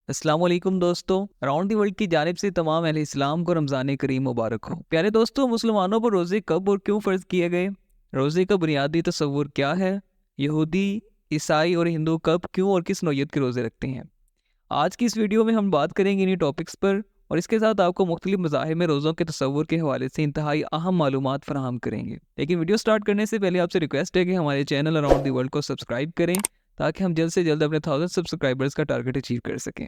السلام علیکم دوستوں، اراؤنڈ دی ورلڈ کی جانب سے تمام اہل اسلام کو رمضان کریم مبارک ہو۔ پیارے دوستوں، مسلمانوں پر روزے کب اور کیوں فرض کیے گئے؟ روزے کا بنیادی تصور کیا ہے؟ یہودی، عیسائی اور ہندو کب، کیوں اور کس نوعیت کے روزے رکھتے ہیں؟ آج کی اس ویڈیو میں ہم بات کریں گے انہی ٹاپکس پر، اور اس کے ساتھ آپ کو مختلف مذاہب میں روزوں کے تصور کے حوالے سے انتہائی اہم معلومات فراہم کریں گے۔ لیکن ویڈیو سٹارٹ کرنے سے پہلے آپ سے ریکویسٹ ہے کہ ہمارے چینل اراؤنڈ دی ورلڈ کو سبسکرائب کریں تاکہ ہم جلد سے جلد اپنے 1000 سبسکرائبرز کا ٹارگٹ اچیو کر سکیں۔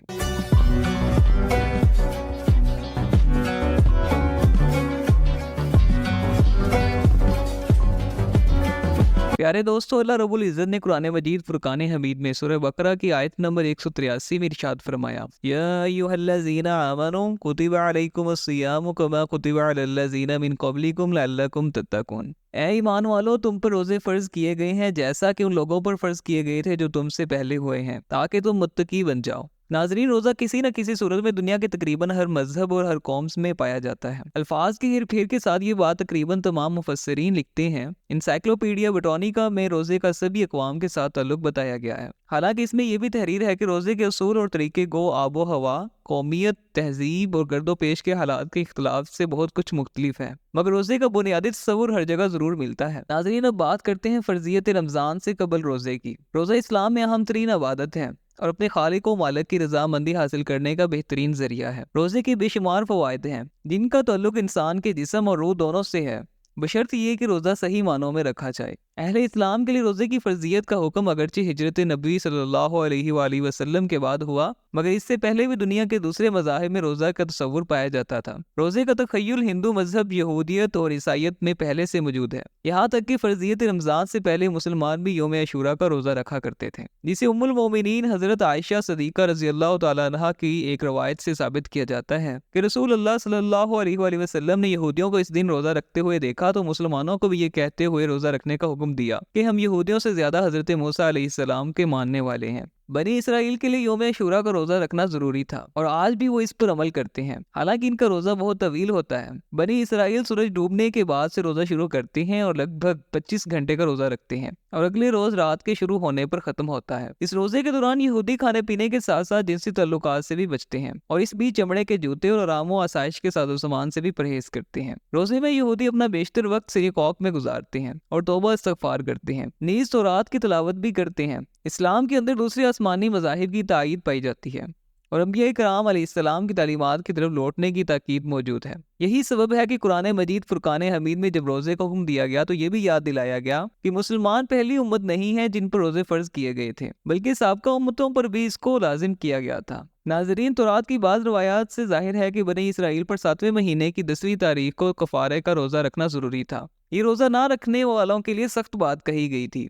پیارے دوستو، اللہ رب العزت نے قرآن مجید فرقان حمید میں سورہ بقرہ کی آیت نمبر 183 میں ارشاد فرمایا، یا ایھا الذین آمنوا کتب علیکم الصیام کما کتب علی الذین من قبلکم لعلکم تتقون۔ اے ایمان والو، تم پر روزے فرض کیے گئے ہیں جیسا کہ ان لوگوں پر فرض کیے گئے تھے جو تم سے پہلے ہوئے ہیں، تاکہ تم متقی بن جاؤ۔ ناظرین، روزہ کسی نہ کسی صورت میں دنیا کے تقریباً ہر مذہب اور ہر قوم میں پایا جاتا ہے۔ الفاظ کی ہیر پھیر کے ساتھ یہ بات تقریباً تمام مفسرین لکھتے ہیں۔ انسائکلوپیڈیا بٹانیکا میں روزے کا سبھی اقوام کے ساتھ تعلق بتایا گیا ہے۔ حالانکہ اس میں یہ بھی تحریر ہے کہ روزے کے اصول اور طریقے گو آب و ہوا، قومیت، تہذیب اور گرد و پیش کے حالات کے اختلاف سے بہت کچھ مختلف ہے، مگر روزے کا بنیادی تصور ہر جگہ ضرور ملتا ہے۔ ناظرین، اب بات کرتے ہیں فرضیت رمضان سے قبل روزے کی۔ روزہ اسلام میں اہم ترین عبادت ہے اور اپنے خالق و مالک کی رضامندی حاصل کرنے کا بہترین ذریعہ ہے۔ روزے کے بے شمار فوائد ہیں جن کا تعلق انسان کے جسم اور روح دونوں سے ہے، بشرط یہ کہ روزہ صحیح معنوں میں رکھا جائے۔ اہل اسلام کے لیے روزے کی فرضیت کا حکم اگرچہ ہجرت نبوی صلی اللہ علیہ وآلہ وسلم کے بعد ہوا، مگر اس سے پہلے بھی دنیا کے دوسرے مذاہب میں روزہ کا تصور پایا جاتا تھا۔ روزے کا تخیل ہندو مذہب، یہودیت اور عیسائیت میں پہلے سے موجود ہے، یہاں تک کہ فرضیت رمضان سے پہلے مسلمان بھی یوم عاشوراء کا روزہ رکھا کرتے تھے، جسے ام المومنین حضرت عائشہ صدیقہ رضی اللہ تعالیٰ عنہا کی ایک روایت سے ثابت کیا جاتا ہے کہ رسول اللہ صلی اللہ علیہ وآلہ وسلم نے یہودیوں کو اس دن روزہ رکھتے ہوئے دیکھا تو مسلمانوں کو بھی یہ کہتے ہوئے روزہ رکھنے کا حکم دیا کہ ہم یہودیوں سے زیادہ حضرت موسیٰ علیہ السلام کے ماننے والے ہیں۔ بنی اسرائیل کے لیے یوم عاشوراء کا روزہ رکھنا ضروری تھا اور آج بھی وہ اس پر عمل کرتے ہیں، حالانکہ ان کا روزہ بہت طویل ہوتا ہے۔ بنی اسرائیل سورج ڈوبنے کے بعد سے روزہ شروع کرتے ہیں اور لگ بھگ 25 گھنٹے کا روزہ رکھتے ہیں اور اگلے روز رات کے شروع ہونے پر ختم ہوتا ہے۔ اس روزے کے دوران یہودی کھانے پینے کے ساتھ ساتھ جنسی تعلقات سے بھی بچتے ہیں اور اس بیچ چمڑے کے جوتے اور آرام و آسائش کے ساز و سامان سے بھی پرہیز کرتے ہیں۔ روزے میں یہودی اپنا بیشتر وقت سری کوک میں گزارتے ہیں اور توبہ استغفار کرتے ہیں، نیز تورات کی تلاوت بھی کرتے ہیں۔ اسلام کے اندر دوسرے آسمانی مذاہب کی تائید پائی جاتی ہے اور انبیاء کرام علیہ السلام کی تعلیمات کی طرف لوٹنے کی تاکید موجود ہے۔ یہی سبب ہے کہ قرآن مجید فرقان حمید میں جب روزے کو حکم دیا گیا تو یہ بھی یاد دلایا گیا کہ مسلمان پہلی امت نہیں ہے جن پر روزے فرض کیے گئے تھے، بلکہ سابقہ امتوں پر بھی اس کو لازم کیا گیا تھا۔ ناظرین، تورات کی بعض روایات سے ظاہر ہے کہ بنی اسرائیل پر 7ویں مہینے کی 10ویں تاریخ کو کفارے کا روزہ رکھنا ضروری تھا۔ یہ روزہ نہ رکھنے والوں کے لیے سخت بات کہی گئی تھی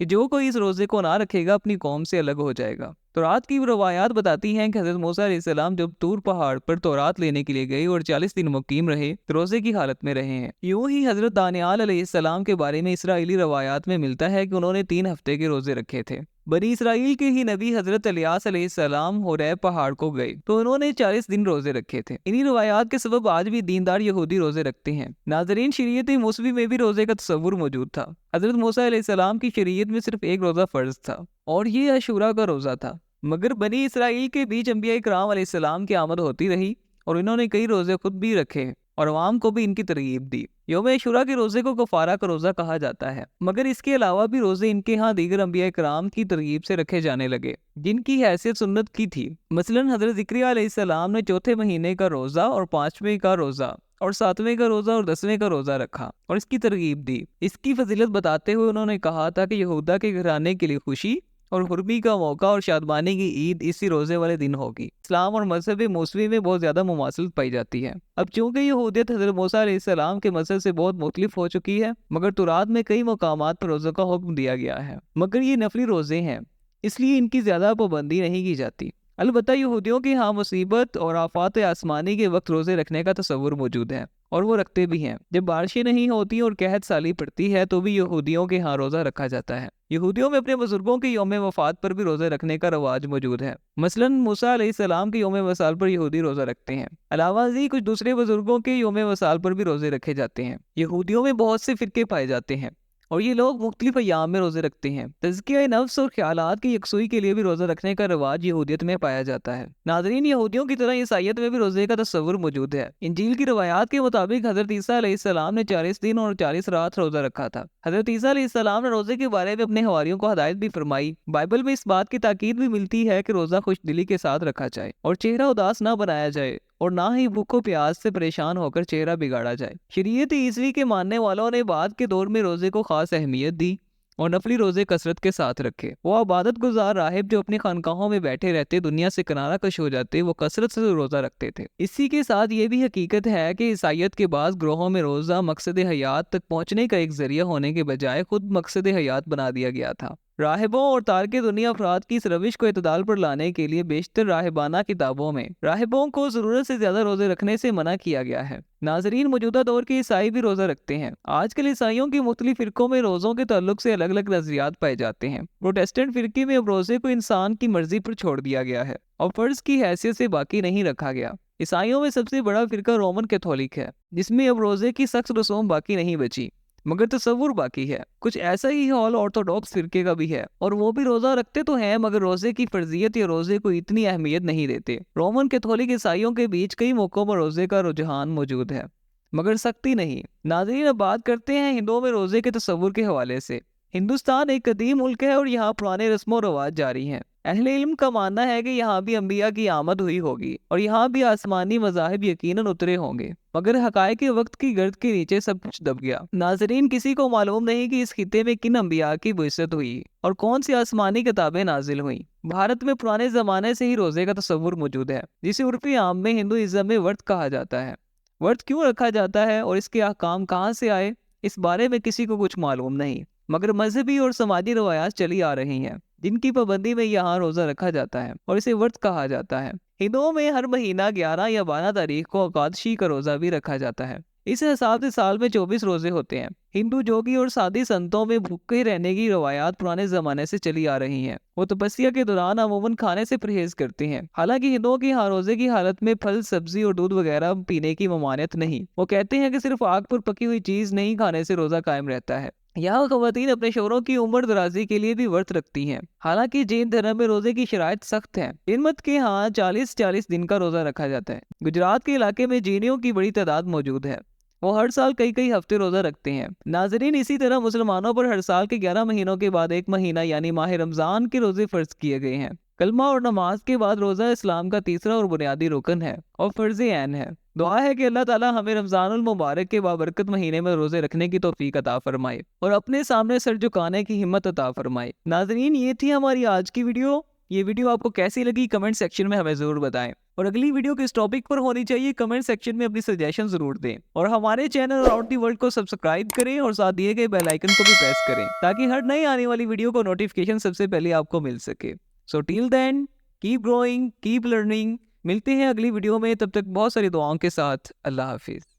کہ جو کوئی اس روزے کو نہ رکھے گا اپنی قوم سے الگ ہو جائے گا۔ تورات کی روایات بتاتی ہیں کہ حضرت موسیٰ علیہ السلام جب طور پہاڑ پر تورات لینے کے لیے گئے اور 40 دن مقیم رہے تو روزے کی حالت میں رہے ہیں۔ یوں ہی حضرت دانیال علیہ السلام کے بارے میں اسرائیلی روایات میں ملتا ہے کہ انہوں نے 3 ہفتے کے روزے رکھے تھے۔ بنی اسرائیل کے ہی نبی حضرت الیاس علیہ السلام حریب پہاڑ کو گئے تو انہوں نے 40 دن روزے رکھے تھے۔ انہی روایات کے سبب آج بھی دیندار یہودی روزے رکھتے ہیں۔ ناظرین، شریعت موسوی میں بھی روزے کا تصور موجود تھا۔ حضرت موسیٰ علیہ السلام کی شریعت میں صرف ایک روزہ فرض تھا اور یہ عاشوراء کا روزہ تھا، مگر بنی اسرائیل کے بیچ انبیاء کرام علیہ السلام کی آمد ہوتی رہی اور انہوں نے کئی روزے خود بھی رکھے اور عوام کو بھی ان کی ترغیب دی۔ یوم عاشوراء کے روزے کو کفارہ کا روزہ کہا جاتا ہے، مگر اس کے علاوہ بھی روزے ان کے ہاں دیگر انبیاء کرام کی ترغیب سے رکھے جانے لگے جن کی حیثیت سنت کی تھی۔ مثلاً حضرت ذکریا علیہ السلام نے چوتھے مہینے کا روزہ اور 5ویں کا روزہ اور 7ویں کا روزہ اور 10ویں کا روزہ رکھا اور اس کی ترغیب دی۔ اس کی فضیلت بتاتے ہوئے انہوں نے کہا تھا کہ یہودا کے گھرانے کے لیے خوشی اور حرمی کا موقع اور شادمانی کی عید اسی روزے والے دن ہوگی۔ اسلام اور مذہب موسوی میں بہت زیادہ مماثلت پائی جاتی ہے۔ اب چونکہ یہودیت حضرت موسیٰ علیہ السلام کے مذہب سے بہت مختلف ہو چکی ہے، مگر تورات میں کئی مقامات پر روزوں کا حکم دیا گیا ہے، مگر یہ نفلی روزے ہیں، اس لیے ان کی زیادہ پابندی نہیں کی جاتی۔ البتہ یہودیوں کے ہاں مصیبت اور آفات آسمانی کے وقت روزے رکھنے کا تصور موجود ہے اور وہ رکھتے بھی ہیں۔ جب بارشیں نہیں ہوتی اور قحط سالی پڑتی ہے تو بھی یہودیوں کے ہاں روزہ رکھا جاتا ہے۔ یہودیوں میں اپنے بزرگوں کے یوم وفات پر بھی روزے رکھنے کا رواج موجود ہے۔ مثلاً موسیٰ علیہ السلام کے یوم وصال پر یہودی روزہ رکھتے ہیں۔ علاوہ ازیں کچھ دوسرے بزرگوں کے یوم وصال پر بھی روزے رکھے جاتے ہیں۔ یہودیوں میں بہت سے فرقے پائے جاتے ہیں اور یہ لوگ مختلف ایام میں روزے رکھتے ہیں۔ تزکیہ نفس اور خیالات کی یکسوئی کے لیے بھی روزہ رکھنے کا رواج یہودیت میں پایا جاتا ہے۔ ناظرین، یہودیوں کی طرح عیسائیت میں بھی روزے کا تصور موجود ہے۔ انجیل کی روایات کے مطابق حضرت عیسیٰ علیہ السلام نے 40 دن اور 40 رات روزہ رکھا تھا۔ حضرت عیسیٰ علیہ السلام نے روزے کے بارے میں اپنے حواریوں کو ہدایت بھی فرمائی۔ بائبل میں اس بات کی تاکید بھی ملتی ہے کہ روزہ خوش دلی کے ساتھ رکھا جائے اور چہرہ اداس نہ بنایا جائے، اور نہ ہی بھوک و پیاس سے پریشان ہو کر چہرہ بگاڑا جائے۔ شریعت عیسوی کے ماننے والوں نے بعد کے دور میں روزے کو خاص اہمیت دی اور نفلی روزے کثرت کے ساتھ رکھے۔ وہ عبادت گزار راہب جو اپنی خانقاہوں میں بیٹھے رہتے دنیا سے کنارہ کش ہو جاتے، وہ کثرت سے روزہ رکھتے تھے۔ اسی کے ساتھ یہ بھی حقیقت ہے کہ عیسائیت کے بعض گروہوں میں روزہ مقصد حیات تک پہنچنے کا ایک ذریعہ ہونے کے بجائے خود مقصد حیات بنا دیا گیا تھا۔ راہبوں اور تارک دنیا افراد کی اس روش کو اعتدال پر لانے کے لیے بیشتر راہبانہ کتابوں میں راہبوں کو ضرورت سے زیادہ روزے رکھنے سے منع کیا گیا ہے۔ ناظرین، موجودہ دور کے عیسائی بھی روزہ رکھتے ہیں۔ آج کل عیسائیوں کی مختلف فرقوں میں روزوں کے تعلق سے الگ الگ نظریات پائے جاتے ہیں۔ پروٹیسٹنٹ فرقے میں اب روزے کو انسان کی مرضی پر چھوڑ دیا گیا ہے اور فرض کی حیثیت سے باقی نہیں رکھا گیا۔ عیسائیوں میں سب سے بڑا فرقہ رومن کیتھولک ہے، جس میں اب روزے کی سخت رسوم باقی نہیں بچی مگر تصور باقی ہے۔ کچھ ایسا ہی حال آرتھوڈاکس فرقے کا بھی ہے، اور وہ بھی روزہ رکھتے تو ہیں مگر روزے کی فرضیت یا روزے کو اتنی اہمیت نہیں دیتے۔ رومن کیتھولک عیسائیوں کے بیچ کئی موقعوں پر روزے کا رجحان موجود ہے مگر سختی نہیں۔ ناظرین، اب بات کرتے ہیں ہندوؤں میں روزے کے تصور کے حوالے سے۔ ہندوستان ایک قدیم ملک ہے اور یہاں پرانے رسم و رواج جاری ہیں۔ اہل علم کا ماننا ہے کہ یہاں بھی انبیاء کی آمد ہوئی ہوگی اور یہاں بھی آسمانی مذاہب یقیناً اترے ہوں گے، مگر حقائق وقت کی گرد کے نیچے سب کچھ دب گیا۔ ناظرین، کسی کو معلوم نہیں کہ اس خطے میں کن انبیاء کی بعثت ہوئی اور کون سی آسمانی کتابیں نازل ہوئیں۔ بھارت میں پرانے زمانے سے ہی روزے کا تصور موجود ہے، جسے عرفی عام میں ہندوازم میں ورت کہا جاتا ہے۔ ورت کیوں رکھا جاتا ہے اور اس کے احکام کہاں سے آئے، اس بارے میں کسی کو کچھ معلوم نہیں، مگر مذہبی اور سماجی روایات چلی آ رہی ہیں جن کی پابندی میں یہاں روزہ رکھا جاتا ہے اور اسے ورت کہا جاتا ہے۔ ہندوؤں میں ہر مہینہ 11 یا 12 تاریخ کو اکادشی کا روزہ بھی رکھا جاتا ہے۔ اس حساب سے سال میں 24 روزے ہوتے ہیں۔ ہندو جوگی اور سادی سنتوں میں بھوکے رہنے کی روایات پرانے زمانے سے چلی آ رہی ہیں۔ وہ تپسیا کے دوران عموماً کھانے سے پرہیز کرتے ہیں۔ حالانکہ ہندوؤں کی ہاں روزے کی حالت میں پھل، سبزی اور دودھ وغیرہ پینے کی ممانعت نہیں۔ وہ کہتے ہیں کہ صرف آگ پر پکی ہوئی چیز نہیں کھانے سے روزہ قائم رہتا ہے۔ یہاں خواتین اپنے شوہروں کی عمر درازی کے لیے بھی ورت رکھتی ہیں۔ حالانکہ جین دھرم میں روزے کی شرائط سخت ہیں۔ جین مت کے ہاں 40 دن کا روزہ رکھا جاتا ہے۔ گجرات کے علاقے میں جینیوں کی بڑی تعداد موجود ہے، وہ ہر سال کئی ہفتے روزہ رکھتے ہیں۔ ناظرین، اسی طرح مسلمانوں پر ہر سال کے 11 مہینوں کے بعد ایک مہینہ یعنی ماہ رمضان کے روزے فرض کیے گئے ہیں۔ کلمہ اور نماز کے بعد روزہ اسلام کا تیسرا اور بنیادی رکن ہے اور فرض عین ہے۔ دعا ہے کہ اللہ تعالیٰ ہمیں رمضان المبارک کے بابرکت مہینے میں روزے رکھنے کی توفیق عطا فرمائے اور اپنے سامنے سر جھکانے کی ہمت عطا فرمائے۔ ناظرین، یہ تھی ہماری آج کی ویڈیو۔ یہ ویڈیو آپ کو کیسی لگی کمنٹ سیکشن میں ہمیں ضرور بتائیں، اور اگلی ویڈیو کس ٹاپک پر ہونی چاہیے کمنٹ سیکشن میں اپنی سجیشن ضرور دیں، اور ہمارے چینل آؤٹ دی ورلڈ کو سبسکرائب کریں اور ساتھ دیے گئے بیل آئیکن کو بھی پریس کریں تاکہ ہر نئی آنے والی ویڈیو کو نوٹیفیکیشن سب سے پہلے آپ کو مل سکے۔ سو ٹل دین، کیپ گروئنگ، کیپ لرننگ۔ ملتے ہیں اگلی ویڈیو میں، تب تک بہت ساری دعاؤں کے ساتھ۔ اللہ حافظ۔